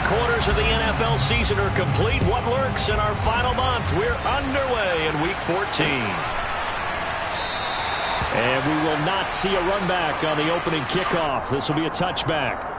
3/4 of the NFL season are complete. What lurks in our final month? We're underway in Week 14. And we will not see a run back on the opening kickoff. This will be a touchback.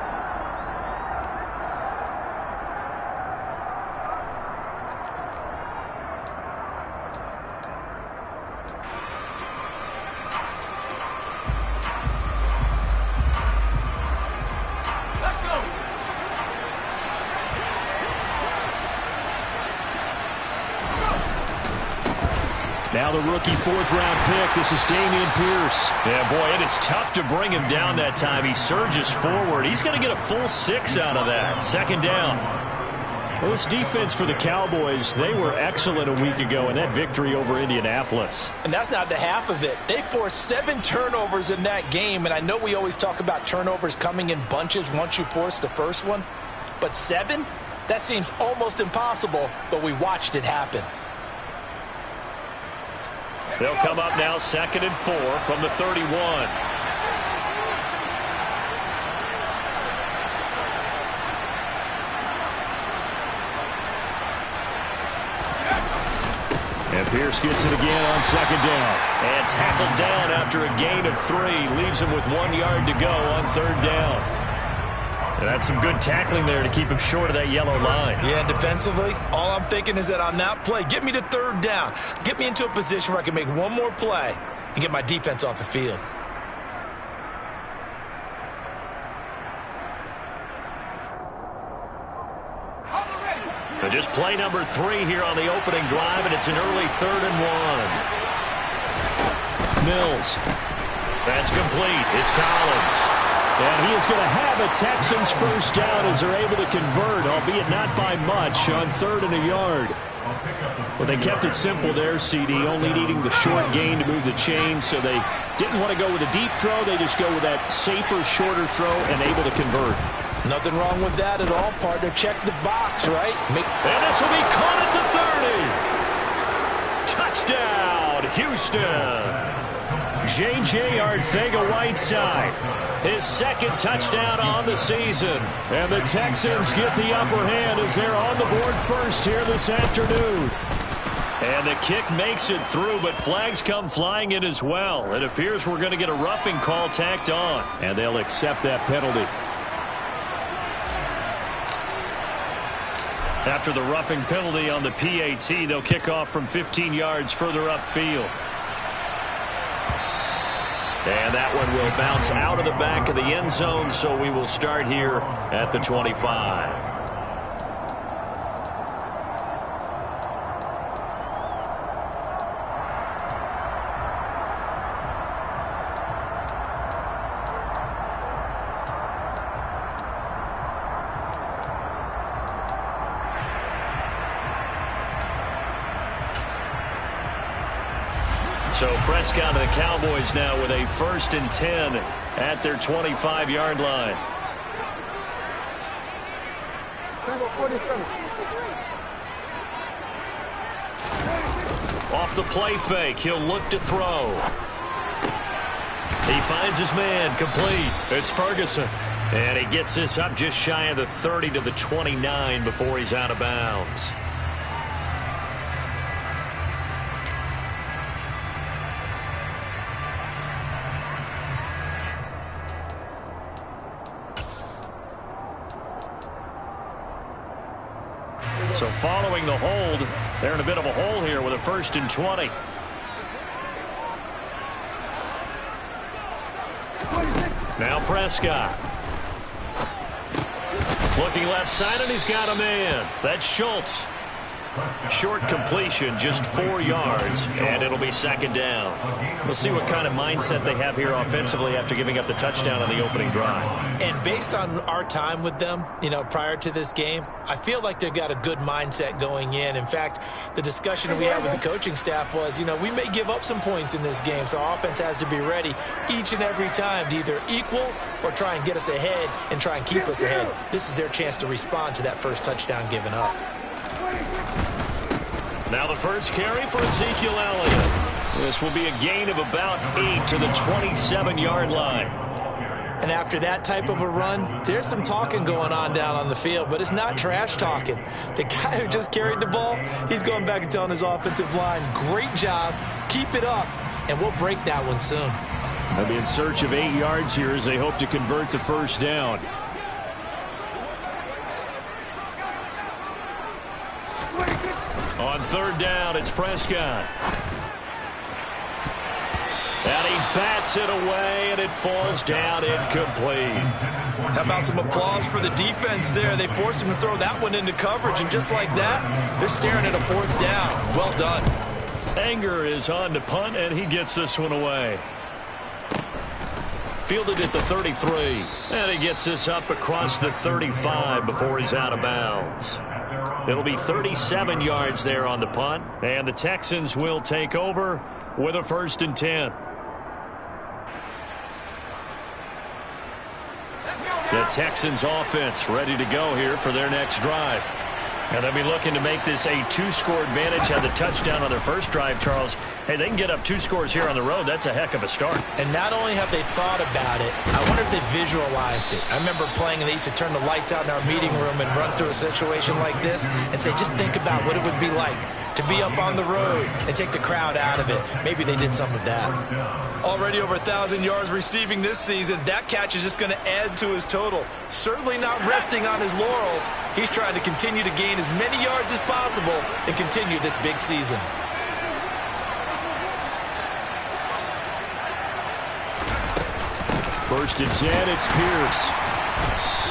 Now the rookie fourth-round pick. This is Dameon Pierce. Yeah, boy, it is tough to bring him down that time. He surges forward. He's going to get a full 6 out of that. Second down. Well, this defense for the Cowboys, they were excellent a week ago in that victory over Indianapolis. And that's not the half of it. They forced 7 turnovers in that game, and I know we always talk about turnovers coming in bunches once you force the first one, but 7? That seems almost impossible, but we watched it happen. They'll come up now 2nd and 4 from the 31. And Pierce gets it again on 2nd down. And tackled down after a gain of 3. Leaves him with 1 yard to go on 3rd down. And that's some good tackling there to keep him short of that yellow line. Yeah, defensively, all I'm thinking is that on that play, get me to 3rd down. Get me into a position where I can make one more play and get my defense off the field. And just play number 3 here on the opening drive, and it's an early 3rd and 1. Mills. That's complete. It's Collins. And he is going to have a Texans first down as they're able to convert, albeit not by much, on 3rd and a yard. Well, they kept it simple there, CD, only needing the short gain to move the chain, so they didn't want to go with a deep throw. They just go with that safer, shorter throw and able to convert. Nothing wrong with that at all, partner. Check the box, right? And this will be caught at the 30. Touchdown, Houston. J.J. Arcega-Whiteside, his 2nd touchdown on the season. And the Texans get the upper hand as they're on the board first here this afternoon. And the kick makes it through, but flags come flying in as well. It appears we're going to get a roughing call tacked on. And they'll accept that penalty. After the roughing penalty on the PAT, they'll kick off from 15 yards further upfield. And that one will bounce out of the back of the end zone, so we will start here at the 25. So Prescott and the Cowboys now with a 1st and 10 at their 25-yard line. Off the play fake, he'll look to throw. He finds his man, complete. It's Ferguson. And he gets this up just shy of the 30 to the 29 before he's out of bounds. So following the hold, they're in a bit of a hole here with a 1st and 20. Now Prescott. Looking left side, and he's got a man. That's Schultz. Short completion, just 4 yards, and it'll be 2nd down. We'll see what kind of mindset they have here offensively after giving up the touchdown on the opening drive. And based on our time with them, prior to this game, I feel like they've got a good mindset going in. In fact, the discussion that we had with the coaching staff was, we may give up some points in this game, so our offense has to be ready each and every time to either equal or try and get us ahead and try and keep us ahead. This is their chance to respond to that first touchdown given up. Now the first carry for Ezekiel Elliott. This will be a gain of about 8 to the 27-yard line. And after that type of a run, there's some talking going on down on the field, but it's not trash talking. The guy who just carried the ball, he's going back and telling his offensive line, great job, keep it up, and we'll break that one soon. They'll be in search of 8 yards here as they hope to convert the first down. On third down, it's Prescott. And he bats it away, and it falls down incomplete. How about some applause for the defense there? They forced him to throw that one into coverage, and just like that, they're staring at a fourth down. Well done. Anger is on to punt, and he gets this one away. Fielded at the 33, and he gets this up across the 35 before he's out of bounds. It'll be 37 yards there on the punt, and the Texans will take over with a 1st and 10. The Texans offense ready to go here for their next drive. And they'll be looking to make this a 2-score advantage. Had the touchdown on their first drive, Charles. Hey, they can get up 2 scores here on the road. That's a heck of a start. And not only have they thought about it, I wonder if they visualized it. I remember playing, and they used to turn the lights out in our meeting room and run through a situation like this and say, just think about what it would be like to be up on the road and take the crowd out of it. Maybe they did some of that. Already over 1,000 yards receiving this season. That catch is just going to add to his total. Certainly not resting on his laurels. He's trying to continue to gain as many yards as possible and continue this big season. First and 10, it's Pierce.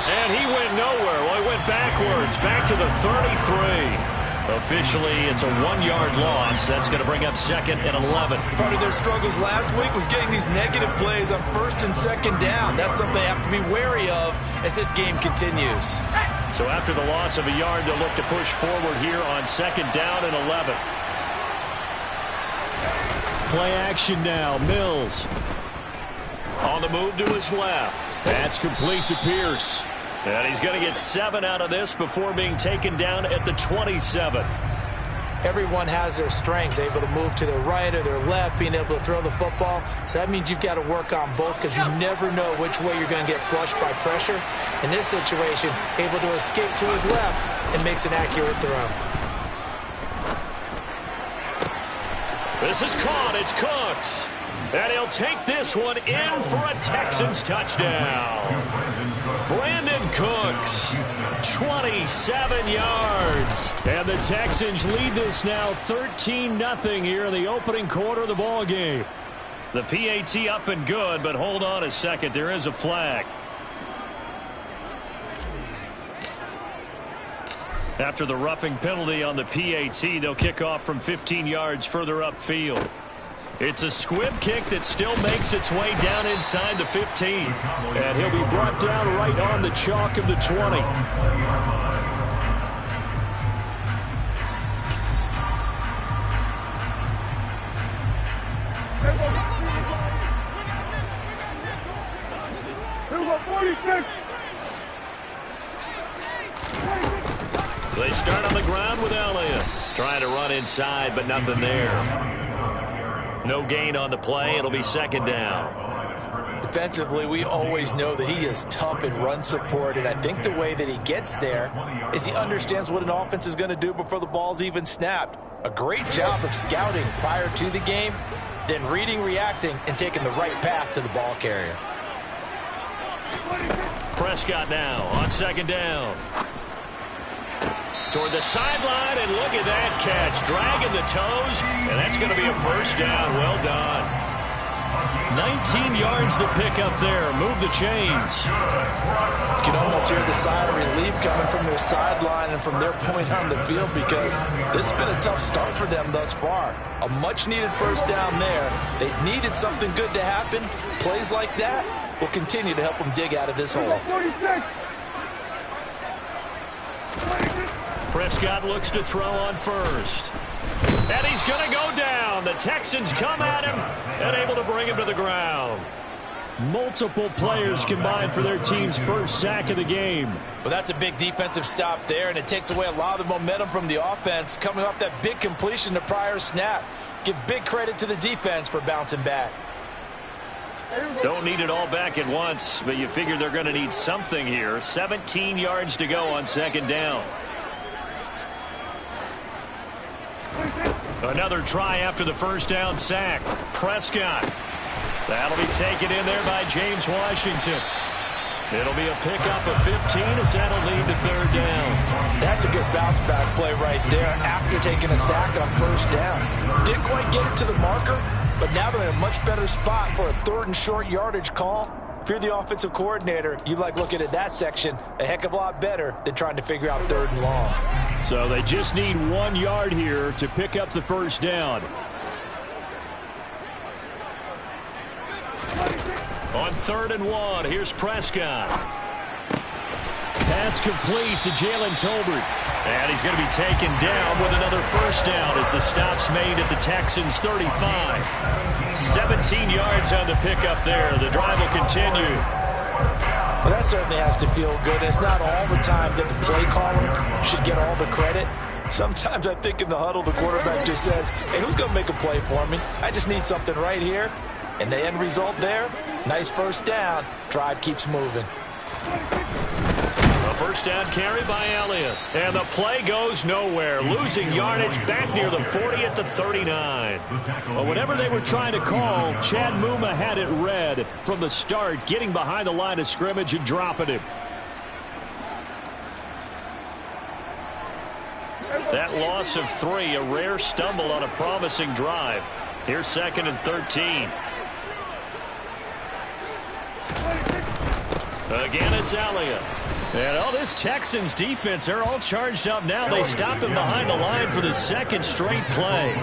And he went nowhere. Well, he went backwards, back to the 33. Officially, it's a 1-yard loss. That's going to bring up 2nd and 11. Part of their struggles last week was getting these negative plays on 1st and 2nd down. That's something they have to be wary of as this game continues. So after the loss of a yard, they'll look to push forward here on 2nd down and 11. Play action now. Mills. On the move to his left. That's complete to Pierce. And he's going to get 7 out of this before being taken down at the 27. Everyone has their strengths, able to move to their right or their left, being able to throw the football. So that means you've got to work on both because you never know which way you're going to get flushed by pressure. In this situation, able to escape to his left and makes an accurate throw. This is caught. It's Cooks. And he'll take this one in for a Texans touchdown. Brandon Cooks, 27 yards. And the Texans lead this now 13-0 here in the opening quarter of the ball game. The PAT up and good, but hold on a second. There is a flag. After the roughing penalty on the PAT, they'll kick off from 15 yards further upfield. It's a squib kick that still makes its way down inside the 15. And he'll be brought down right on the chalk of the 20. They start on the ground with Elliott. Trying to run inside, but nothing there. No gain on the play. It'll be 2nd down. Defensively, we always know that he is tough in run support, and I think the way that he gets there is he understands what an offense is going to do before the ball's even snapped. A great job of scouting prior to the game, then reading, reacting, and taking the right path to the ball carrier. Prescott now on 2nd down. Toward the sideline, and look at that catch. Dragging the toes, and that's going to be a 1st down. Well done. 19 yards to pick up there. Move the chains. You can almost hear the sigh of relief coming from their sideline and from their point on the field because this has been a tough start for them thus far. A much-needed 1st down there. They needed something good to happen. Plays like that will continue to help them dig out of this hole. Prescott looks to throw on 1st. And he's going to go down. The Texans come at him and able to bring him to the ground. Multiple players combined for their team's first sack of the game. Well, that's a big defensive stop there, and it takes away a lot of the momentum from the offense coming off that big completion to prior snap. Give big credit to the defense for bouncing back. Don't need it all back at once, but you figure they're going to need something here. 17 yards to go on second down. Another try after the first down sack. Prescott. That'll be taken in there by James Washington. It'll be a pickup of 15 as that'll lead to third down. That's a good bounce back play right there after taking a sack on first down. Didn't quite get it to the marker, but now they're in a much better spot for a third and short yardage call. If you're the offensive coordinator, you like looking at that section a heck of a lot better than trying to figure out third and long. So they just need 1 yard here to pick up the first down. On 3rd and 1, here's Prescott. Pass complete to Jalen Tolbert. And he's going to be taken down with another first down as the stop's made at the Texans' 35. 17 yards on the pickup there. The drive will continue. Well, that certainly has to feel good. It's not all the time that the play caller should get all the credit. Sometimes I think in the huddle, the quarterback just says, hey, who's going to make a play for me? I just need something right here. And the end result there, nice first down. Drive keeps moving. A first down carry by Elliott. And the play goes nowhere. Losing yardage back near the 40 at the 39. Well, whatever they were trying to call, Chad Muma had it read from the start, getting behind the line of scrimmage and dropping him. That loss of 3, a rare stumble on a promising drive. Here's 2nd and 13. Again, it's Elliott. And all this Texans defense, they're all charged up now. They stop him behind the line for the second straight play.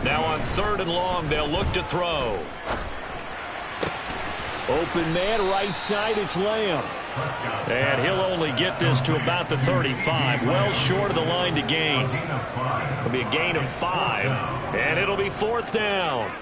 Now on 3rd and long, they'll look to throw. Open man, right side, it's Lamb. And he'll only get this to about the 35, well short of the line to gain. It'll be a gain of 5, and it'll be 4th down.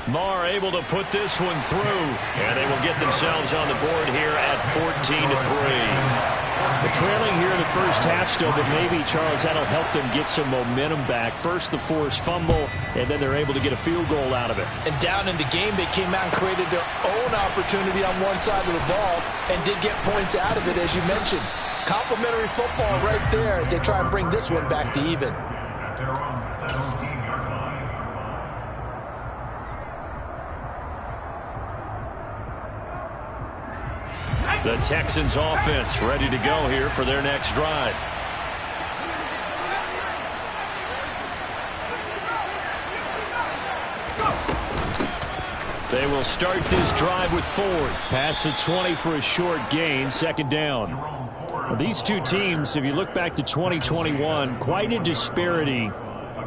Marr able to put this one through, and they will get themselves on the board here at 14-3. They're trailing here in the first half still, but maybe, Charles, that'll help them get some momentum back. First the forced fumble, and then they're able to get a field goal out of it. And down in the game, they came out and created their own opportunity on one side of the ball and did get points out of it, as you mentioned. Complimentary football right there as they try and bring this one back to even. The Texans offense ready to go here for their next drive. They will start this drive with Ford. Past the 20 for a short gain, 2nd down. Well, these two teams, if you look back to 2021, quite a disparity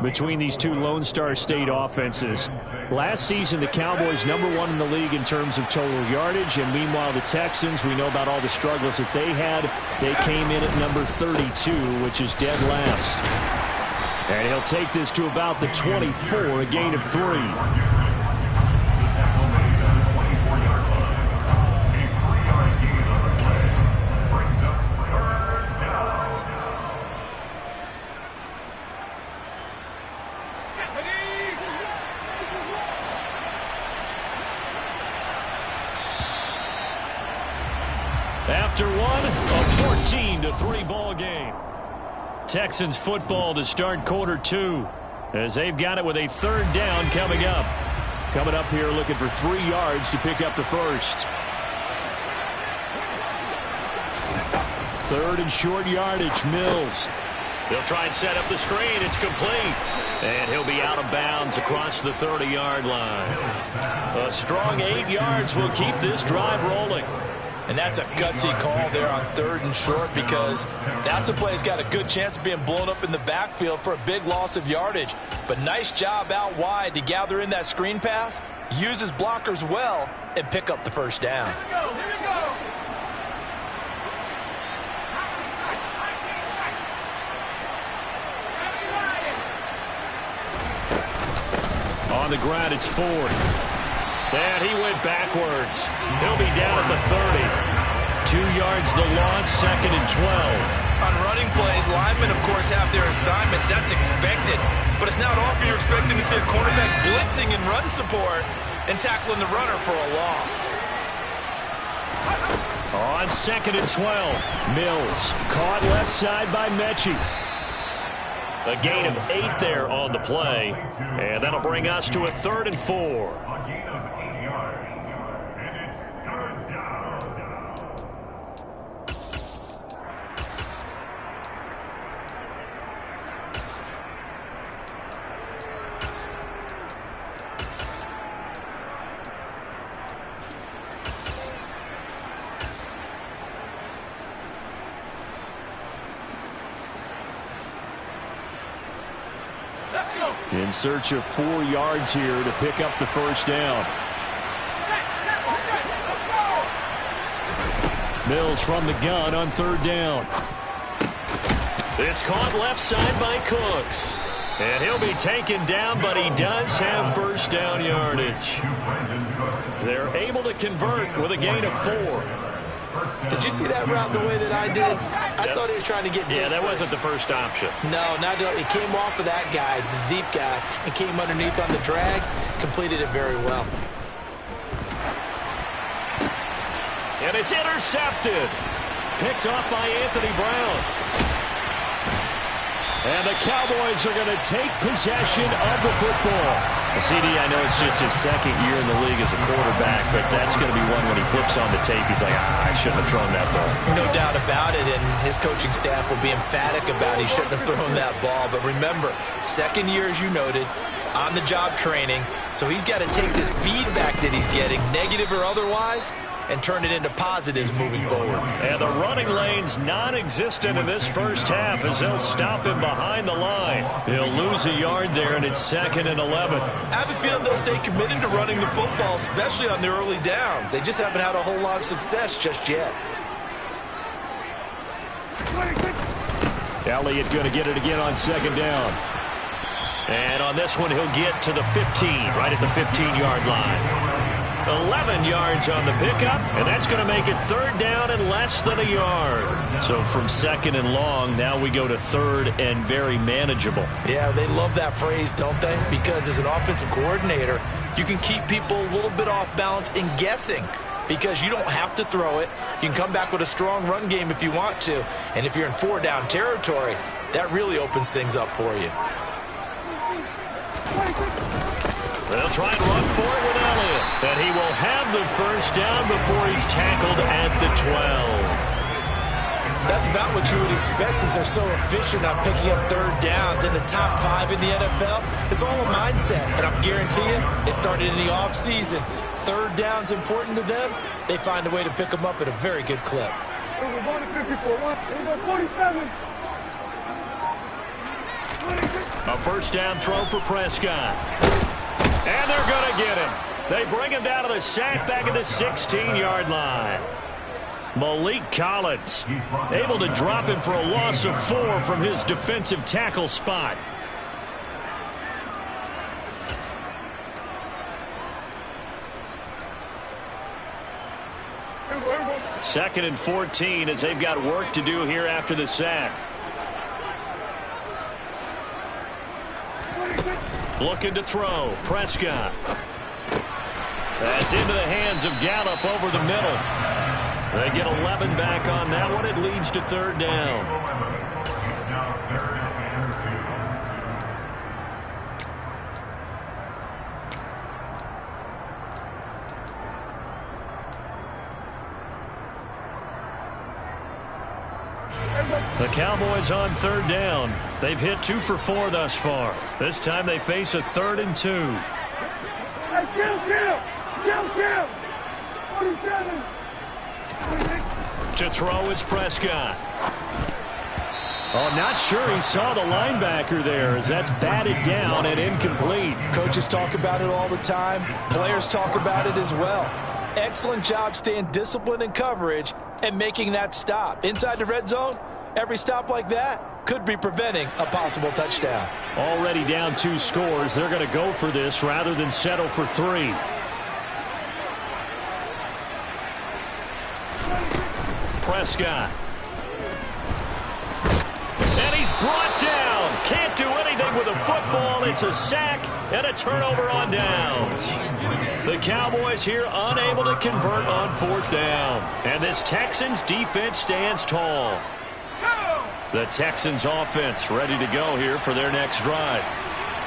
between these two Lone Star State offenses. Last season, the Cowboys #1 in the league in terms of total yardage, and meanwhile, the Texans, we know about all the struggles that they had. They came in at number 32, which is dead last. And he'll take this to about the 24, a gain of 3. After one, a 14-3 ball game. Texans football to start quarter 2 as they've got it with a 3rd down coming up. Coming up here looking for 3 yards to pick up the first. 3rd and short yardage, Mills. They'll try and set up the screen. It's complete. And he'll be out of bounds across the 30-yard line. A strong 8 yards will keep this drive rolling. And that's a gutsy call there on 3rd and short because that's a play that's got a good chance of being blown up in the backfield for a big loss of yardage. But nice job out wide to gather in that screen pass, use his blockers well, and pick up the first down. Here we go. On the ground, it's Ford. And he went backwards. He'll be down at the 30. 2 yards the loss, 2nd and 12. On running plays, linemen, of course, have their assignments. That's expected. But it's not often you're expecting to see a cornerback blitzing and run support and tackling the runner for a loss. On 2nd and 12, Mills caught left side by Mechie. A gain of 8 there on the play, and that'll bring us to a 3rd and 4. In search of 4 yards here to pick up the first down. Mills from the gun on 3rd down. It's caught left side by Cooks. And he'll be taken down, but he does have first down yardage. They're able to convert with a gain of 4. Did you see that route the way that I did? I thought he was trying to get deep. Yeah, that wasn't the first option. No, it came off of that guy, the deep guy, and came underneath on the drag, completed it very well. And it's intercepted. Picked off by Anthony Brown. And the Cowboys are going to take possession of the football. CD, I know it's just his 2nd year in the league as a quarterback, but that's going to be one when he flips on the tape. He's like, I shouldn't have thrown that ball. No doubt about it, and his coaching staff will be emphatic about he shouldn't have thrown that ball. But remember, 2nd year, as you noted, on-the-job training, so he's got to take this feedback that he's getting, negative or otherwise, and turn it into positives moving forward. And the running lane's non-existent in this first half as they'll stop him behind the line. He'll lose a yard there, and it's 2nd and 11. I have a feeling they'll stay committed to running the football, especially on their early downs. They just haven't had a whole lot of success just yet. Elliott going to get it again on 2nd down. And on this one, he'll get to the 15, right at the 15-yard line. 11 yards on the pickup, and that's going to make it 3rd down and less than a yard. So from 2nd and long, now we go to 3rd and very manageable. Yeah, they love that phrase, don't they? Because as an offensive coordinator, you can keep people a little bit off balance and guessing because you don't have to throw it. You can come back with a strong run game if you want to. And if you're in 4-down territory, that really opens things up for you. They'll try and run for it with Elliott. And he will have the first down before he's tackled at the 12. That's about what you would expect since they're so efficient on picking up 3rd downs in the top 5 in the NFL. It's all a mindset, and I guarantee you it started in the offseason. 3rd down's important to them. They find a way to pick them up at a very good clip. A first down throw for Prescott. And they're going to get him. They bring him down to the sack back at the 16-yard line. Malik Collins able to drop him for a loss of 4 from his defensive tackle spot. Second and 14 as they've got work to do here after the sack. Looking to throw. Prescott. That's into the hands of Gallup over the middle. They get 11 back on that one. It leads to 3rd down. The Cowboys on 3rd down. They've hit 2 for 4 thus far. This time they face a 3rd and 2. To throw is Prescott. Oh, not sure he saw the linebacker there as that's batted down and incomplete. Coaches talk about it all the time. Players talk about it as well. Excellent job staying disciplined in coverage and making that stop. Inside the red zone, every stop like that could be preventing a possible touchdown. Already down 2 scores. They're going to go for this rather than settle for 3. Prescott. And he's brought down. Can't do anything with a football. It's a sack and a turnover on downs. The Cowboys here unable to convert on 4th down. And this Texans defense stands tall. The Texans offense ready to go here for their next drive.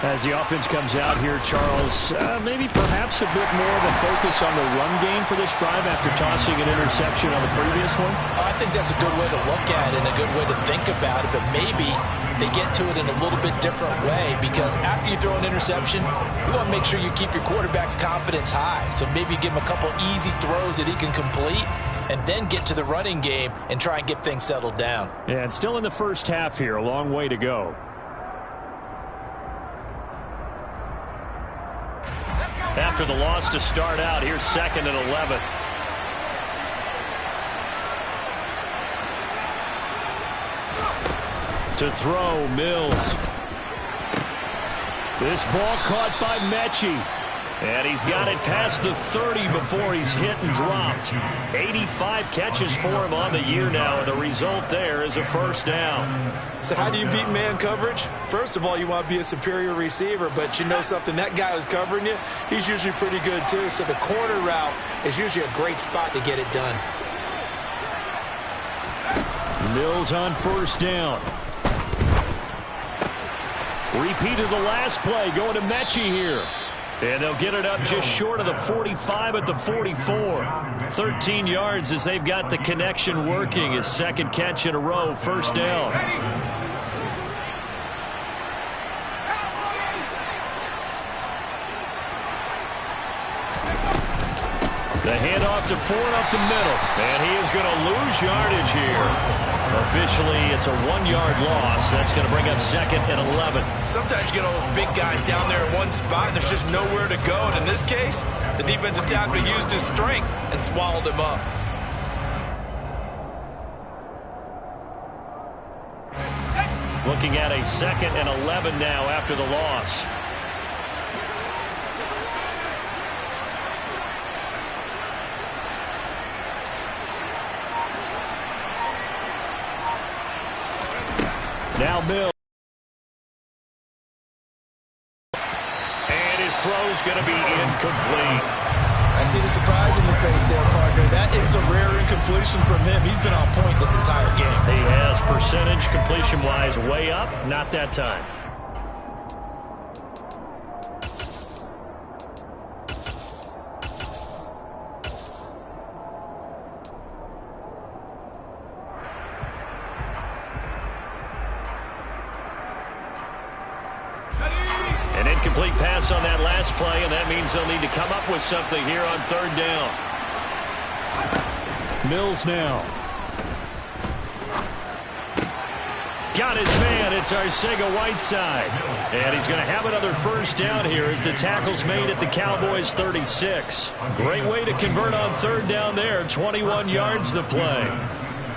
As the offense comes out here, Charles, maybe perhaps a bit more of a focus on the run game for this drive after tossing an interception on the previous one? I think that's a good way to look at it and a good way to think about it, but maybe they get to it in a little bit different way, because after you throw an interception, you want to make sure you keep your quarterback's confidence high. So maybe give him a couple easy throws that he can complete and then get to the running game and try and get things settled down. Yeah, and still in the first half here, a long way to go. After the loss to start out, here's 2nd and 11. To throw, Mills. This ball caught by Mechie. And he's got it past the 30 before he's hit and dropped. 85 catches for him on the year now, and the result there is a first down. So how do you beat man coverage? First of all, you want to be a superior receiver, but you know something, that guy who's covering you, he's usually pretty good too. So the corner route is usually a great spot to get it done. Mills on 1st down. Repeat of the last play, going to Mechie here. And they'll get it up just short of the 45 at the 44. 13 yards as they've got the connection working. His 2nd catch in a row, 1st down. The handoff to Ford up the middle. And he is going to lose yardage here. Officially, it's a 1-yard loss. That's going to bring up 2nd and 11. Sometimes you get all those big guys down there in one spot, and there's just nowhere to go. And in this case, the defensive tackle used his strength and swallowed him up. Looking at a 2nd and 11 now after the loss. Now Mills. And his throw's going to be incomplete. I see the surprise in your face there, partner. That is a rare incompletion from him. He's been on point this entire game. He has percentage completion-wise way up. Not that time. An incomplete pass on that last play, and that means they'll need to come up with something here on 3rd down. Mills now. Got his man. It's Arcega-Whiteside. And he's going to have another 1st down here as the tackle's made at the Cowboys' 36. Great way to convert on 3rd down there. 21 yards the play.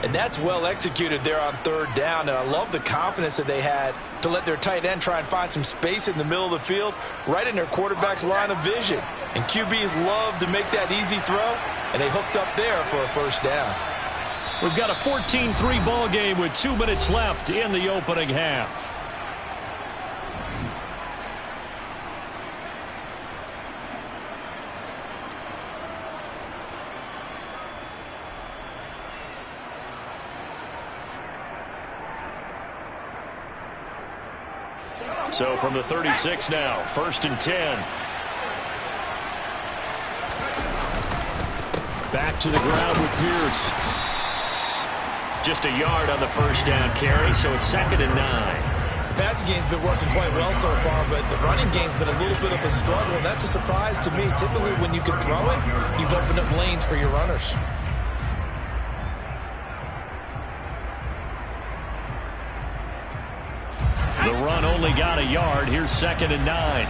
And that's well executed there on 3rd down. And I love the confidence that they had to let their tight end try and find some space in the middle of the field, right in their quarterback's line of vision. And QBs love to make that easy throw, and they hooked up there for a 1st down. We've got a 14-3 ball game with 2 minutes left in the opening half. So from the 36 now, 1st and 10. Back to the ground with Pierce. Just a yard on the 1st down carry, so it's 2nd and 9. The passing game's been working quite well so far, but the running game's been a little bit of a struggle, and that's a surprise to me. Typically, when you can throw it, you've opened up lanes for your runners. The run only got a yard. Here's 2nd and 9.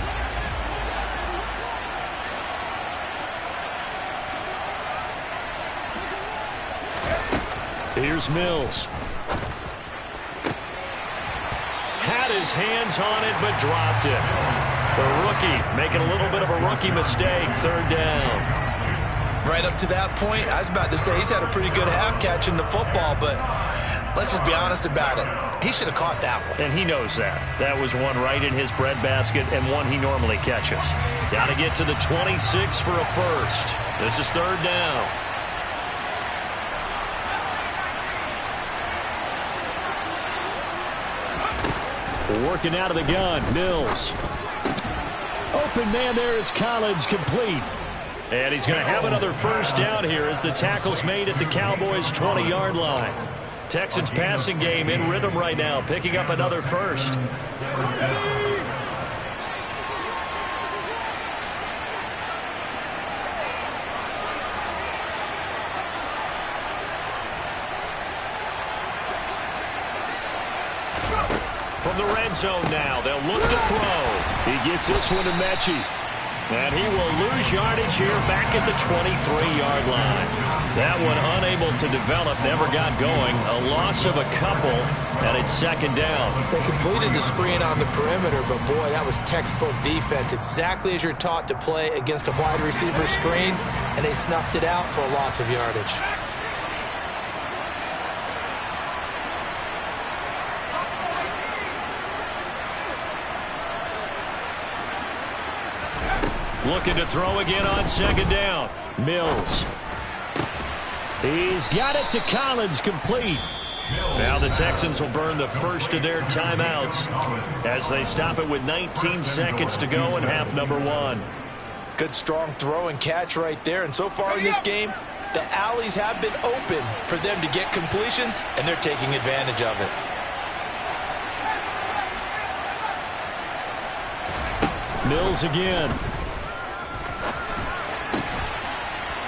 Here's Mills. Had his hands on it, but dropped it. The rookie making a little bit of a rookie mistake. 3rd down. right up to that point, I was about to say he's had a pretty good half catching the football, but let's just be honest about it. He should have caught that one. And he knows that. That was one right in his breadbasket and one he normally catches. Got to get to the 26 for a first. This is third down. Working out of the gun, Mills. Open man there is Collins, complete. And he's going to have another first down here as the tackle's made at the Cowboys' 20-yard line. Texans passing game in rhythm right now, picking up another first. From the red zone now, they'll look to throw. He gets this one to Mechie. And he will lose yardage here back at the 23-yard line. That one unable to develop, never got going. A loss of a couple, and it's second down. They completed the screen on the perimeter, but boy, that was textbook defense. Exactly as you're taught to play against a wide receiver screen, and they snuffed it out for a loss of yardage. Looking to throw again on second down. Mills. He's got it to Collins, complete. Now the Texans will burn the first of their timeouts as they stop it with 19 seconds to go in half number one. Good strong throw and catch right there. And so far in this game, the alleys have been open for them to get completions, and they're taking advantage of it. Mills again.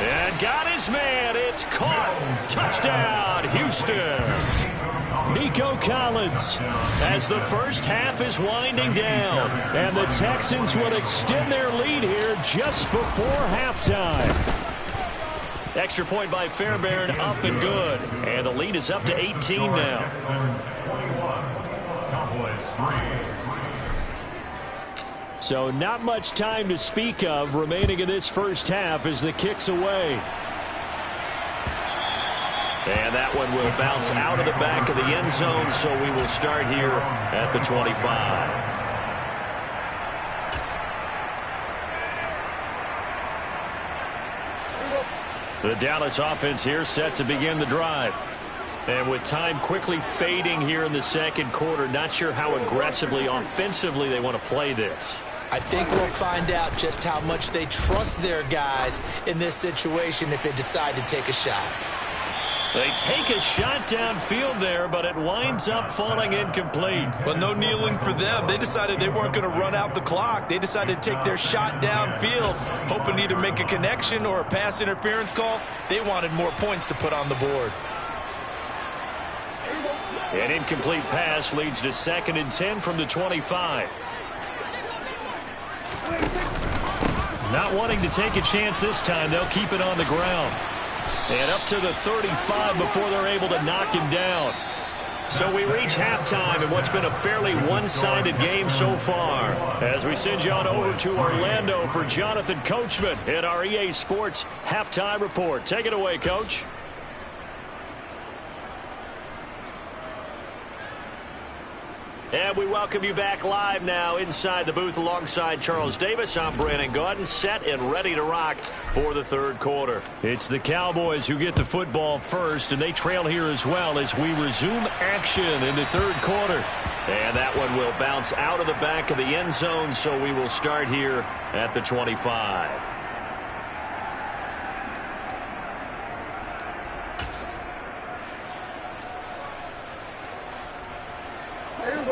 And got his man. It's caught. Touchdown, Houston. Nico Collins. As the first half is winding down. And the Texans will extend their lead here just before halftime. Extra point by Fairbairn, up and good. And the lead is up to 18 now. So not much time to speak of remaining in this first half as the kick's away. And that one will bounce out of the back of the end zone, so we will start here at the 25. The Dallas offense here set to begin the drive. And with time quickly fading here in the second quarter, not sure how aggressively, offensively they want to play this. I think we'll find out just how much they trust their guys in this situation if they decide to take a shot. They take a shot downfield there, but it winds up falling incomplete. Well, no kneeling for them. They decided they weren't going to run out the clock. They decided to take their shot downfield, hoping to either make a connection or a pass interference call. They wanted more points to put on the board. An incomplete pass leads to 2nd and 10 from the 25. Not wanting to take a chance this time, they'll keep it on the ground. And up to the 35 before they're able to knock him down. So we reach halftime in what's been a fairly one-sided game so far. As we send you on over to Orlando for Jonathan Coachman in our EA Sports Halftime Report. Take it away, Coach. And we welcome you back live now inside the booth alongside Charles Davis. I'm Brandon Gaudin, set and ready to rock for the third quarter. It's the Cowboys who get the football first, and they trail here as well as we resume action in the third quarter. And that one will bounce out of the back of the end zone, so we will start here at the 25.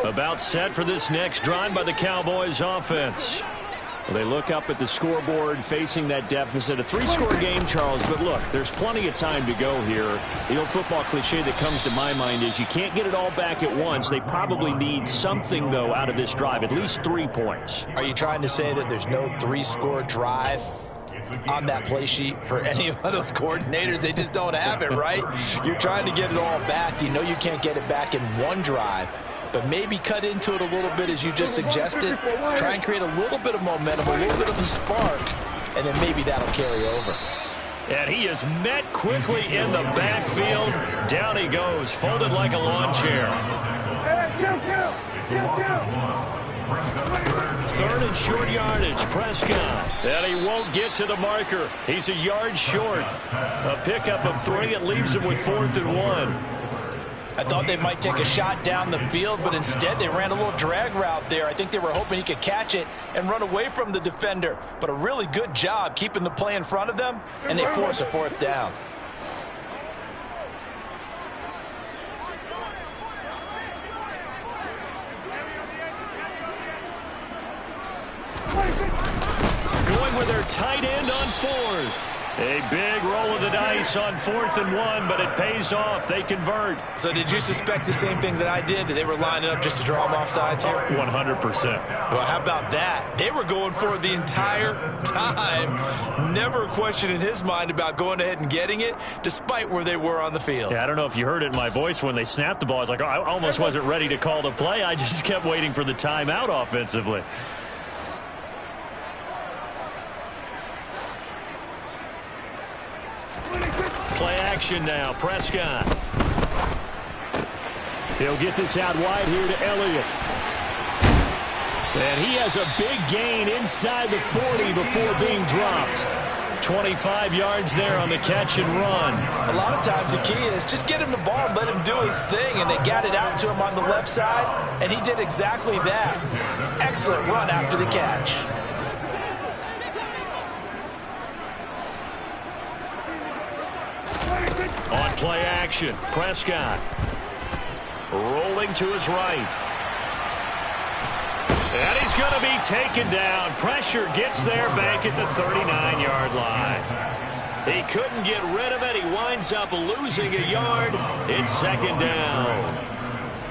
About set for this next drive by the Cowboys offense. Well, they look up at the scoreboard facing that deficit. A 3-score game, Charles, but look, there's plenty of time to go here. The old football cliche that comes to my mind is you can't get it all back at once. They probably need something, though, out of this drive, at least 3 points. Are you trying to say that there's no 3-score drive on that play sheet for any of those coordinators? They just don't have it, right? You're trying to get it all back. You know you can't get it back in one drive. But maybe cut into it a little bit as you just suggested. Try and create a little bit of momentum, a little bit of a spark, and then maybe that'll carry over. And he is met quickly in the backfield. Down he goes, folded like a lawn chair. Third and short yardage, Prescott. And he won't get to the marker. He's a yard short. A pickup of 3. It leaves him with 4th and 1. I thought they might take a shot down the field, but instead they ran a little drag route there. I think they were hoping he could catch it and run away from the defender. But a really good job keeping the play in front of them, and they force a 4th down. Going with their tight end on 4th. A big roll of the dice on 4th and 1, but it pays off. They convert. So did you suspect the same thing that I did, that they were lining up just to draw them off sides here? 100%. Well, how about that? They were going for it the entire time. Never a question in his mind about going ahead and getting it, despite where they were on the field. Yeah, I don't know if you heard it in my voice when they snapped the ball. I was like, oh, I almost wasn't ready to call the play. I just kept waiting for the timeout offensively. Play action now, Prescott. He'll get this out wide here to Elliott. And he has a big gain inside the 40 before being dropped. 25 yards there on the catch and run. A lot of times the key is just get him the ball and let him do his thing, and they got it out to him on the left side, and he did exactly that. Excellent run after the catch. On play action, Prescott. Rolling to his right. And he's going to be taken down. Pressure gets there back at the 39-yard line. He couldn't get rid of it. He winds up losing a yard. It's 2nd down.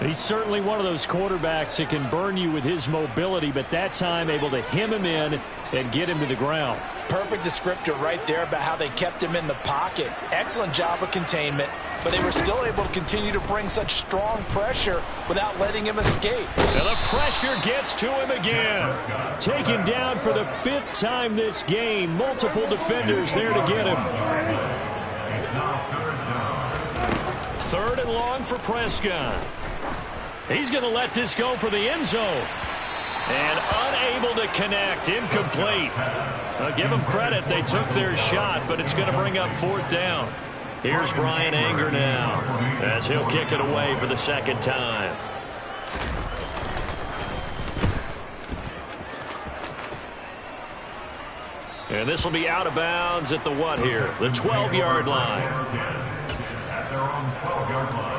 He's certainly one of those quarterbacks that can burn you with his mobility, but that time able to hem him in and get him to the ground. Perfect descriptor right there about how they kept him in the pocket. Excellent job of containment, but they were still able to continue to bring such strong pressure without letting him escape. And the pressure gets to him again. Taken down for the 5th time this game. Multiple defenders there to get him. 3rd and long for Prescott. He's going to let this go for the end zone. And unable to connect. Incomplete. I'll give them credit. They took their shot, but it's going to bring up 4th down. Here's Brian Anger now as he'll kick it away for the 2nd time. And this will be out of bounds at the what here? The 12-yard line. At their own 12-yard line.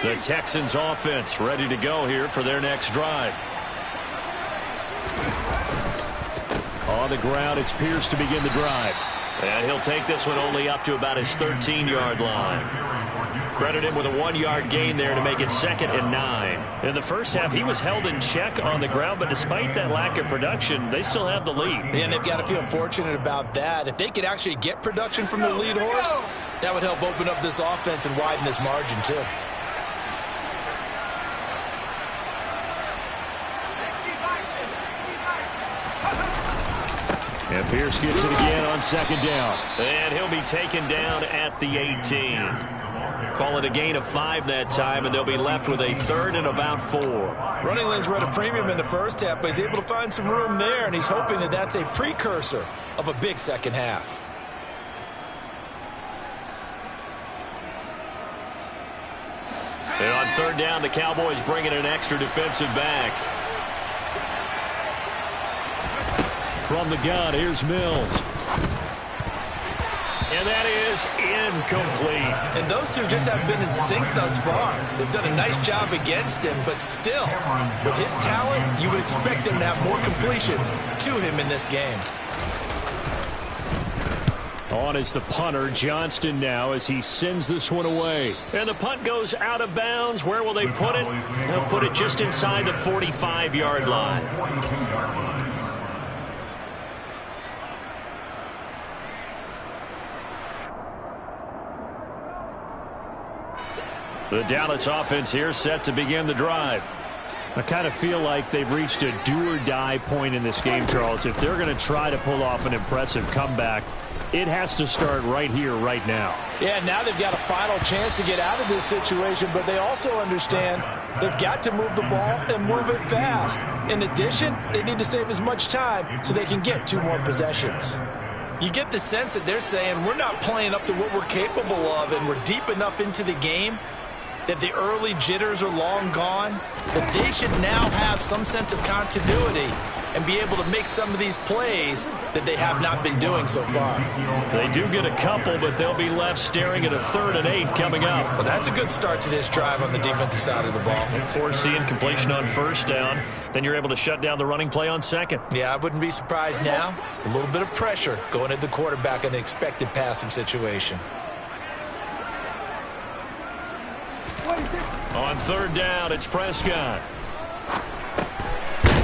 The Texans offense ready to go here for their next drive. On the ground, it's Pierce to begin the drive. And he'll take this one only up to about his 13-yard line. Credit him with a 1-yard gain there to make it 2nd and 9. In the first half, he was held in check on the ground, but despite that lack of production, they still have the lead. And they've got to feel fortunate about that. If they could actually get production from their lead horse, that would help open up this offense and widen this margin too. And Pierce gets it again on 2nd down. And he'll be taken down at the 18. Call it a gain of 5 that time, and they'll be left with a 3rd and about 4. Running lanes were at a premium in the first half, but he's able to find some room there, and he's hoping that that's a precursor of a big second half. And on 3rd down, the Cowboys bring in an extra defensive back. From the gun, here's Mills. And that is incomplete. And those two just haven't been in sync thus far. They've done a nice job against him, but still, with his talent, you would expect him to have more completions to him in this game. On is the punter, Johnston now, as he sends this one away. And the punt goes out of bounds. Where will they put it? They'll put it just inside the 45-yard line. The Dallas offense here set to begin the drive. I kind of feel like they've reached a do-or-die point in this game, Charles. If they're going to try to pull off an impressive comeback, it has to start right here, right now. Yeah, now they've got a final chance to get out of this situation, but they also understand they've got to move the ball and move it fast. In addition, they need to save as much time so they can get 2 more possessions. You get the sense that they're saying we're not playing up to what we're capable of, and we're deep enough into the game that the early jitters are long gone, that they should now have some sense of continuity and be able to make some of these plays that they have not been doing so far. They do get a couple, but they'll be left staring at a 3rd and 8 coming up. Well, that's a good start to this drive on the defensive side of the ball. Forcing completion on 1st down. Then you're able to shut down the running play on 2nd. Yeah, I wouldn't be surprised now. A little bit of pressure going at the quarterback in an expected passing situation. On 3rd down, it's Prescott.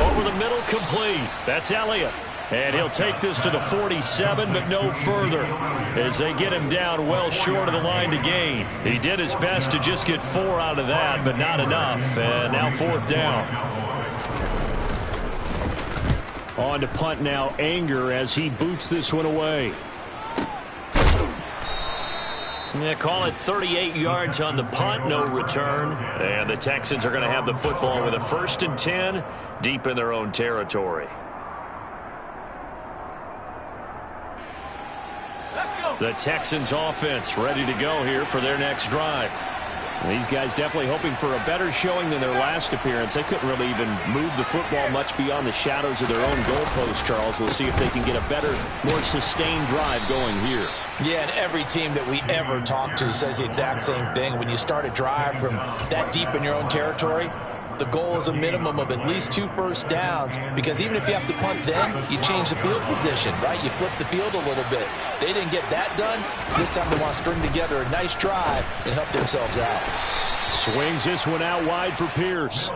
Over the middle, complete. That's Elliott. And he'll take this to the 47, but no further, as they get him down well short of the line to gain. He did his best to just get 4 out of that, but not enough. And now 4th down. On to punt now, Anger, as he boots this one away. Yeah, call it 38 yards on the punt, no return. And the Texans are going to have the football with a 1st and 10 deep in their own territory. The Texans offense ready to go here for their next drive. These guys definitely hoping for a better showing than their last appearance. They couldn't really even move the football much beyond the shadows of their own goalpost, Charles. We'll see if they can get a better, more sustained drive going here. Yeah, and every team that we ever talk to says the exact same thing. When you start a drive from that deep in your own territory, the goal is a minimum of at least 2 first downs, because even if you have to punt then, you change the field position, right? You flip the field a little bit. They didn't get that done. This time they want to string together a nice drive and help themselves out. Swings this one out wide for Pierce.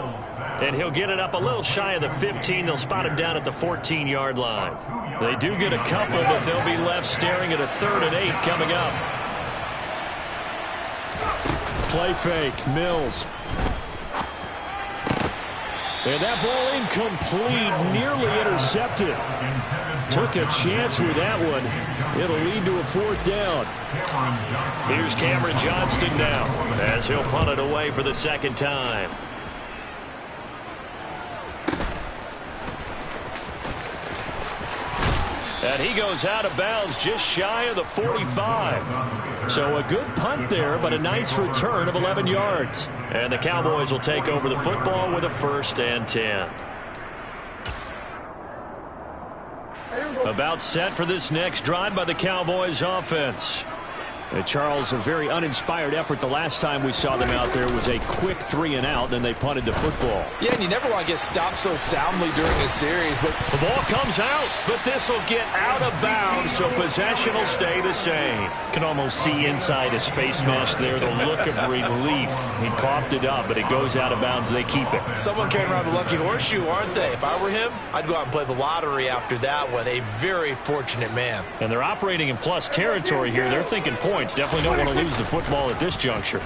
And he'll get it up a little shy of the 15. They'll spot him down at the 14-yard line. They do get a couple, but they'll be left staring at a 3rd and 8 coming up. Play fake, Mills. And that ball incomplete, nearly intercepted. Took a chance with that one. It'll lead to a 4th down. Here's Cameron Johnston now, as he'll punt it away for the 2nd time. And he goes out of bounds just shy of the 45. So a good punt there, but a nice return of 11 yards. And the Cowboys will take over the football with a 1st and 10. About set for this next drive by the Cowboys offense. Charles, a very uninspired effort the last time we saw them out there was a quick 3 and out, then they punted the football. Yeah, and you never want to get stopped so soundly during a series, but the ball comes out, but this will get out of bounds, so possession will stay the same. Can almost see inside his face mask there, the look of relief. He coughed it up, but it goes out of bounds. They keep it. Someone came around the lucky horseshoe, aren't they? If I were him, I'd go out and play the lottery after that one. A very fortunate man. And they're operating in plus territory here. They're thinking points. Definitely don't want to lose the football at this juncture.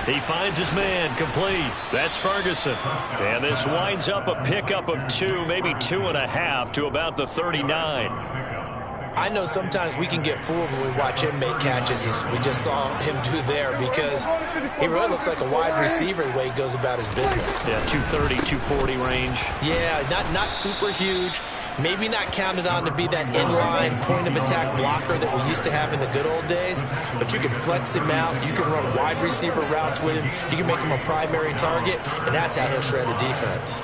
He finds his man, complete. That's Ferguson. And this winds up a pickup of 2, maybe 2.5 to about the 39. I know sometimes we can get fooled when we watch him make catches, as we just saw him do there, because he really looks like a wide receiver the way he goes about his business. Yeah, 230, 240 range. Yeah, not super huge. Maybe not counted on to be that inline point-of-attack blocker that we used to have in the good old days, but you can flex him out. You can run wide receiver routes with him. You can make him a primary target, and that's how he'll shred a defense.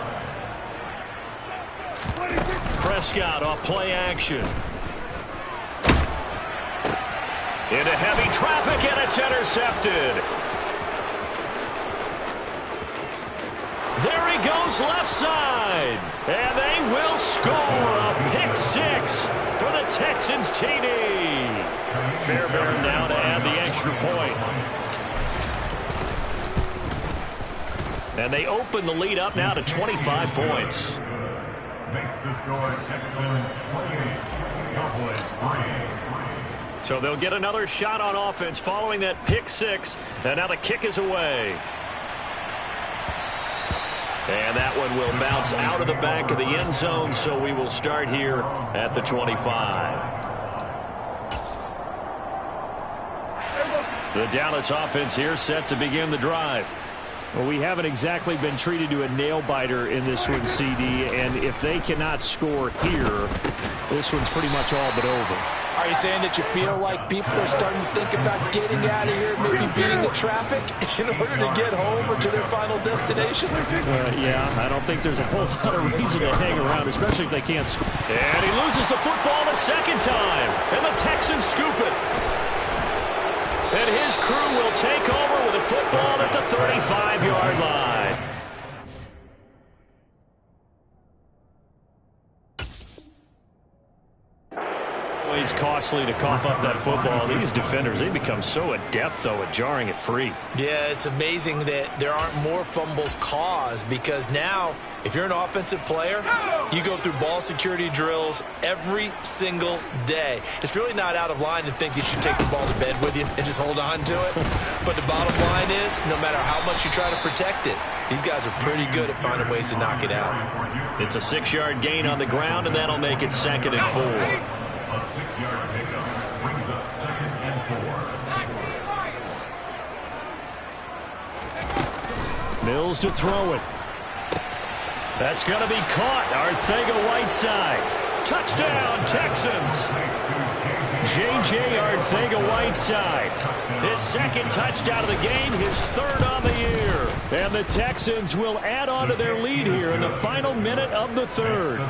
Prescott off play action. Into heavy traffic, and it's intercepted. There he goes left side. And they will score a pick 6 for the Texans TD. Fairbairn now to add the extra point. And they open the lead up now to 25 points. Makes the score Texans 28, Cowboys 3. So they'll get another shot on offense following that pick 6. And now the kick is away. And that one will bounce out of the back of the end zone, so we will start here at the 25. The Dallas offense here set to begin the drive. Well, we haven't exactly been treated to a nail-biter in this one, CD, and if they cannot score here, this one's pretty much all but over. Are you saying that you feel like people are starting to think about getting out of here, maybe beating the traffic in order to get home or to their final destination? Yeah, I don't think there's a whole lot of reason to hang around, especially if they can't score. And he loses the football the second time, and the Texans scoop it. And his crew will take over with a football at the 35-yard line. It's costly to cough up that football. These defenders, they become so adept, though, at jarring it free. Yeah, it's amazing that there aren't more fumbles caused, because now, if you're an offensive player, you go through ball security drills every single day. It's really not out of line to think you should take the ball to bed with you and just hold on to it. But the bottom line is, no matter how much you try to protect it, these guys are pretty good at finding ways to knock it out. It's a 6-yard gain on the ground, and that'll make it 2nd and 4. A 6-yard pickup brings up 2nd and 4. Mills to throw it. That's going to be caught. Arcega-Whiteside. Touchdown, Texans. J.J. Arcega-Whiteside. His 2nd touchdown of the game, his 3rd on the year. And the Texans will add on to their lead here in the final minute of the 3rd.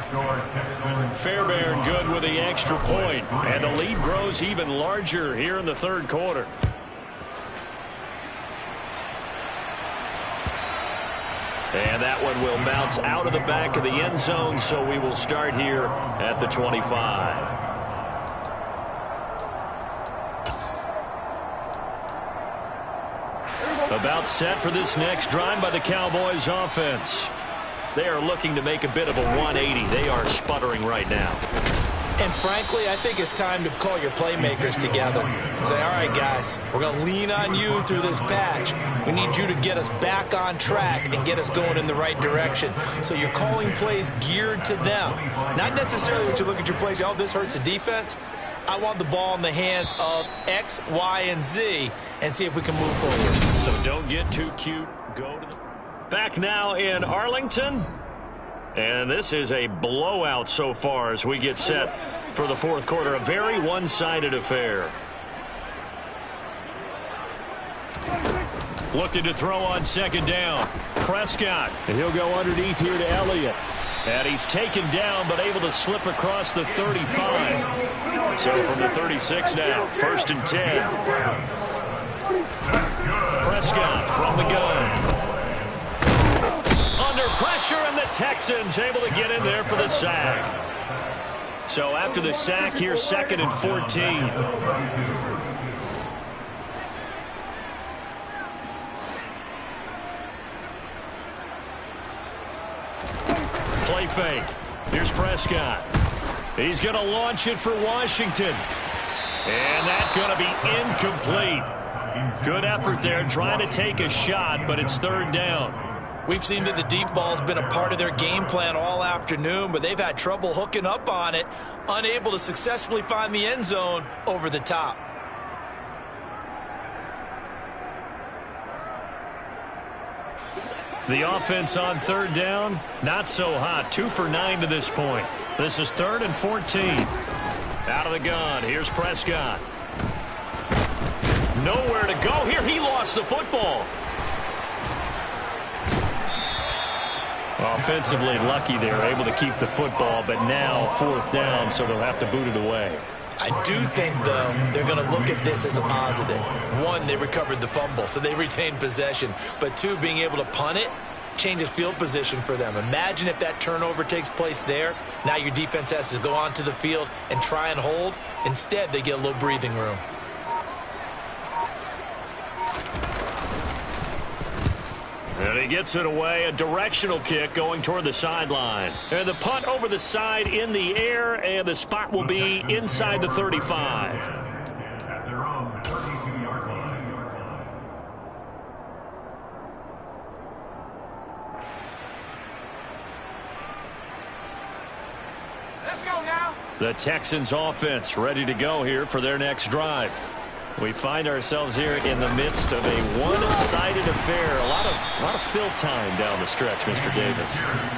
Fairbairn good with the extra point. And the lead grows even larger here in the 3rd quarter. And that one will bounce out of the back of the end zone, so we will start here at the 25. About set for this next drive by the Cowboys offense. They are looking to make a bit of a 180. They are sputtering right now. And frankly, I think it's time to call your playmakers together and say, all right, guys, we're going to lean on you through this patch. We need you to get us back on track and get us going in the right direction. So you're calling plays geared to them. Not necessarily when you look at your plays, oh, this hurts the defense. I want the ball in the hands of X, Y, and Z and see if we can move forward. So don't get too cute. Go to the back now in Arlington. And this is a blowout so far as we get set for the 4th quarter. A very one-sided affair. Looking to throw on 2nd down. Prescott. And he'll go underneath here to Elliott. And he's taken down, but able to slip across the 35. So from the 36 now, 1st and 10. Prescott from the gun. Under pressure, and the Texans able to get in there for the sack. So after the sack, here's 2nd and 14. Play fake. Here's Prescott. He's going to launch it for Washington. And that's going to be incomplete. Good effort there trying to take a shot, but it's 3rd down. We've seen that the deep ball's been a part of their game plan all afternoon, but they've had trouble hooking up on it, unable to successfully find the end zone over the top. The offense on 3rd down, not so hot. 2 for 9 to this point. This is 3rd and 14. Out of the gun. Here's Prescott. Nowhere to go here. He lost the football. Offensively lucky they were able to keep the football, but now 4th down, so they'll have to boot it away. I do think, though, they're going to look at this as a positive. 1, they recovered the fumble, so they retained possession. But 2, being able to punt it changes field position for them. Imagine if that turnover takes place there. Now your defense has to go onto the field and try and hold. Instead, they get a little breathing room. And he gets it away, a directional kick going toward the sideline. And the punt over the side in the air, and the spot will be inside the 35. At their own 32-yard line. The Texans offense ready to go here for their next drive. We find ourselves here in the midst of a one-sided affair. A lot of fill time down the stretch, Mr. Davis.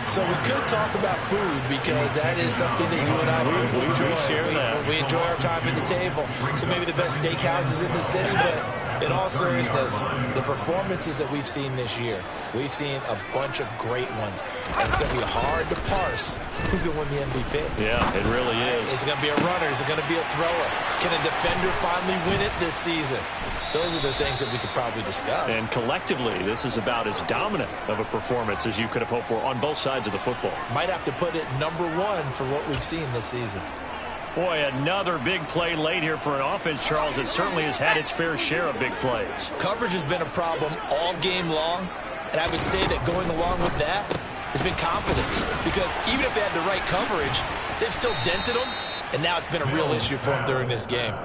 So we could talk about food because that is something that you and I we enjoy. share that. We enjoy our time at the table. So maybe the best steakhouses in the city, but in all seriousness, the performances that we've seen this year, we've seen a bunch of great ones. And it's going to be hard to parse who's going to win the MVP. Yeah, it really is. Is it going to be a runner? Is it going to be a thrower? Can a defender finally win it this season? Those are the things that we could probably discuss. And collectively, this is about as dominant of a performance as you could have hoped for on both sides of the football. Might have to put it #1 for what we've seen this season. Boy, another big play late here for an offense, Charles. It certainly has had its fair share of big plays. Coverage has been a problem all game long, and I would say that going along with that has been confidence. Because even if they had the right coverage, they've still dented them, and now it's been a real issue for them during this game.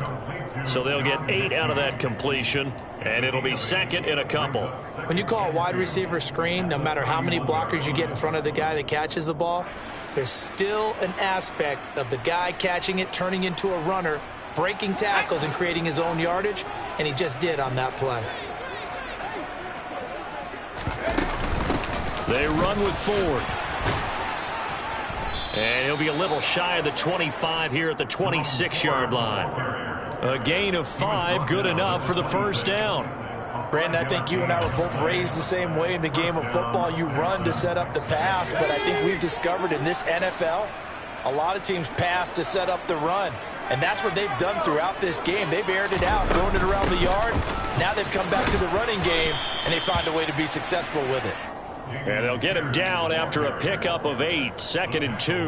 So they'll get 8 out of that completion, and it'll be second and a couple. When you call a wide receiver screen, no matter how many blockers you get in front of the guy that catches the ball, there's still an aspect of the guy catching it, turning into a runner, breaking tackles and creating his own yardage, and he just did on that play. They run with Ford. And he'll be a little shy of the 25 here at the 26-yard line. A gain of 5, good enough for the first down. Brandon, I think you and I were both raised the same way in the game of football. You run to set up the pass, but I think we've discovered in this NFL, a lot of teams pass to set up the run. And that's what they've done throughout this game. They've aired it out, thrown it around the yard. Now they've come back to the running game, and they find a way to be successful with it. And they'll get him down after a pickup of 8, second and 2.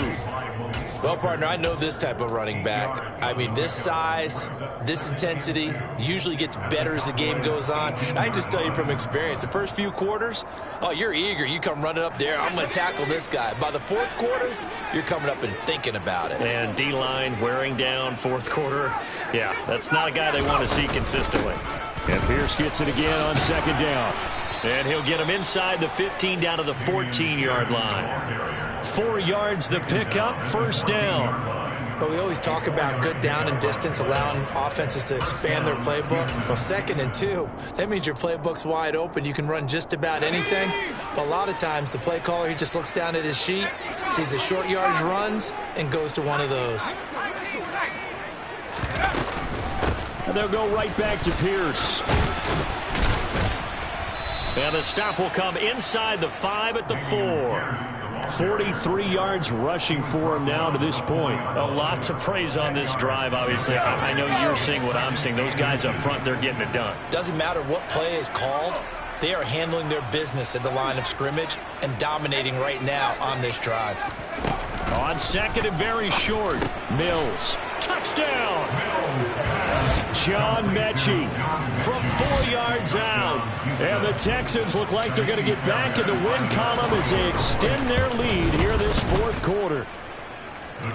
Well, partner, I know this type of running back. I mean, this size, this intensity usually gets better as the game goes on. And I can just tell you from experience, the first few quarters, oh, you're eager. You come running up there, I'm going to tackle this guy. By the fourth quarter, you're coming up and thinking about it. And D-line wearing down fourth quarter. Yeah, that's not a guy they want to see consistently. And Pierce gets it again on second down. And he'll get him inside the 15 down to the 14-yard line. 4 yards the pickup, first down. But we always talk about good down and distance, allowing offenses to expand their playbook. Well, second and 2, that means your playbook's wide open. You can run just about anything. But a lot of times, the play caller, he just looks down at his sheet, sees the short yardage runs, and goes to one of those. And they'll go right back to Pierce. And the stop will come inside the 5 at the 4. 43 yards rushing for him now to this point. A lot to praise on this drive, obviously. I know you're seeing what I'm seeing. Those guys up front, they're getting it done. Doesn't matter what play is called. They are handling their business at the line of scrimmage and dominating right now on this drive. On second and very short, Mills. Touchdown! John Mechie From 4 yards out. And the Texans look like they're going to get back in the win column as they extend their lead here this fourth quarter.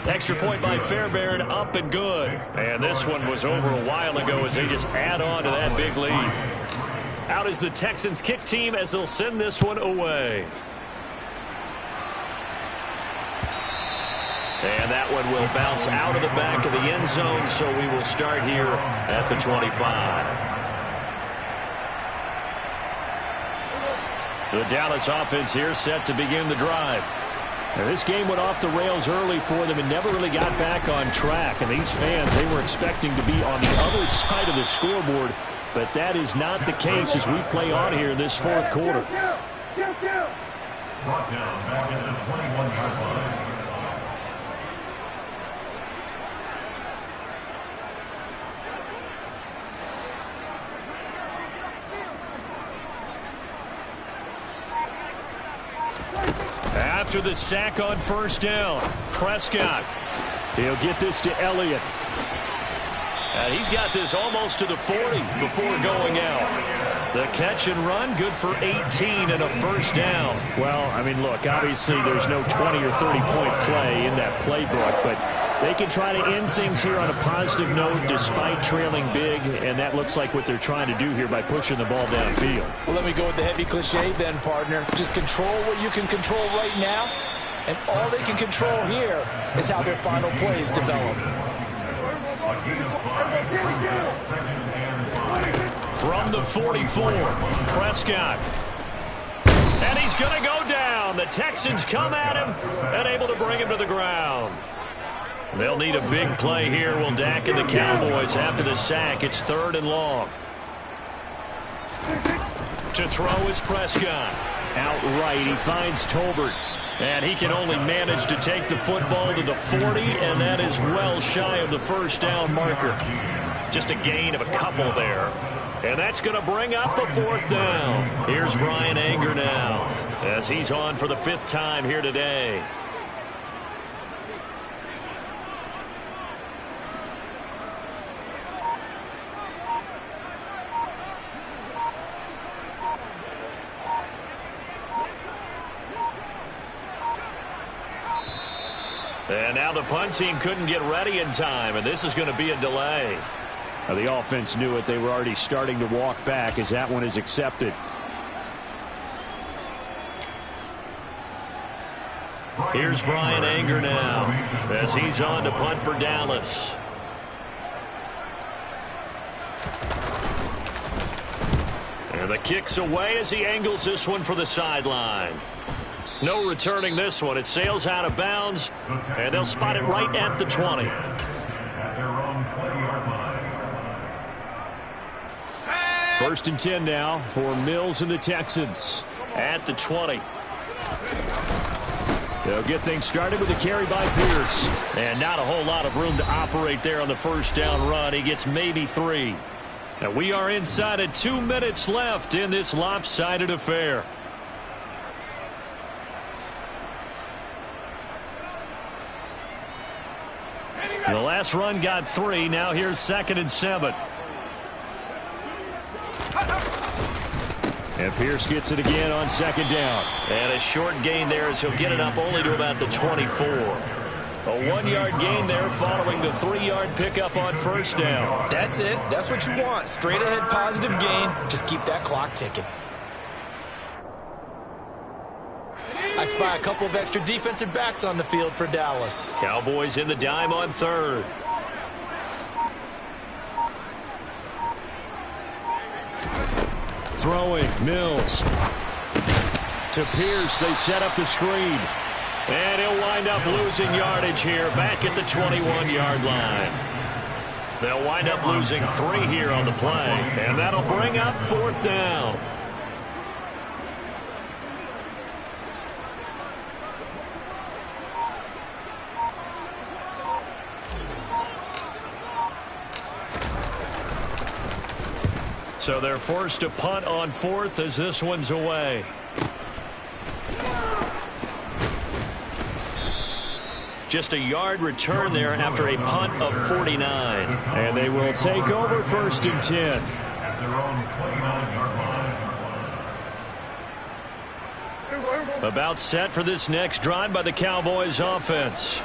Extra point by Fairbairn, up and good. And this one was over a while ago as they just add on to that big lead. Out is the Texans kick team as they'll send this one away. And that one will bounce out of the back of the end zone, so we will start here at the 25. The Dallas offense here set to begin the drive. Now, this game went off the rails early for them and never really got back on track. And these fans, they were expecting to be on the other side of the scoreboard, but that is not the case as we play on here in this fourth quarter. Brought down back at the 21-yard line. After the sack on first down, Prescott. He'll get this to Elliott. And he's got this almost to the 40 before going out. The catch and run, good for 18 and a first down. Well, I mean, look, obviously there's no 20 or 30-point play in that playbook, but they can try to end things here on a positive note despite trailing big, and that looks like what they're trying to do here by pushing the ball downfield. Well, let me go with the heavy cliche then, partner. Just control what you can control right now And all they can control here is how their final plays develop. From the 44, Prescott. And he's going to go down. The Texans come at him and able to bring him to the ground. They'll need a big play here, will Dak and the Cowboys after the sack. It's 3rd and long. To throw is Prescott. Outright, he finds Tolbert. And he can only manage to take the football to the 40, and that is well shy of the first down marker. Just a gain of a couple there. And that's going to bring up a 4th down. Here's Brian Anger now as he's on for the 5th time here today. And now the punt team couldn't get ready in time, and this is going to be a delay. Now the offense knew it. They were already starting to walk back as that one is accepted. Here's Brian Anger now as he's on to punt for Dallas. And the kick's away as he angles this one for the sideline. No returning this one. It sails out of bounds, and they'll spot it right at the 20. At their own 20-yard line. 1st and 10 now for Mills and the Texans. At the 20. They'll get things started with a carry by Pierce. And not a whole lot of room to operate there on the first down run. He gets maybe 3. And we are inside of 2 minutes left in this lopsided affair. The last run got 3. Now here's 2nd and 7. And Pierce gets it again on 2nd down. And a short gain there as he'll get it up only to about the 24. A 1-yard gain there following the 3-yard pickup on 1st down. That's it. That's what you want. Straight ahead positive gain. Just keep that clock ticking. I spy a couple of extra defensive backs on the field for Dallas. Cowboys in the dime on 3rd. Throwing, Mills. To Pierce, they set up the screen. And he'll wind up losing yardage here back at the 21-yard line. They'll wind up losing 3 here on the play, and that'll bring up 4th down. So they're forced to punt on 4th as this one's away. Just a yard return there after a punt of 49. And they will take over 1st and 10. At their own 29-yard line. About set for this next drive by the Cowboys offense.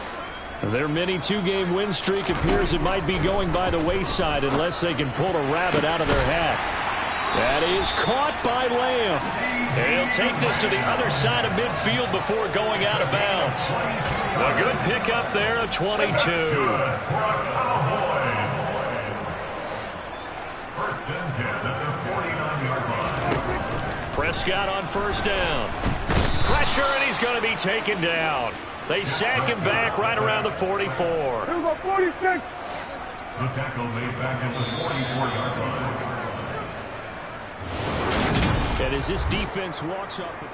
Their mini 2-game win streak appears it might be going by the wayside unless they can pull a rabbit out of their hat. That is caught by Lamb. And he'll take this to the other side of midfield before going out of bounds. A good pickup there, a 22. First and 10 at their 49-yard line. Prescott on 1st down. Pressure, and he's going to be taken down. They sack him back right around the 44. The tackle made back at the 44-yard line. And as this defense walks off the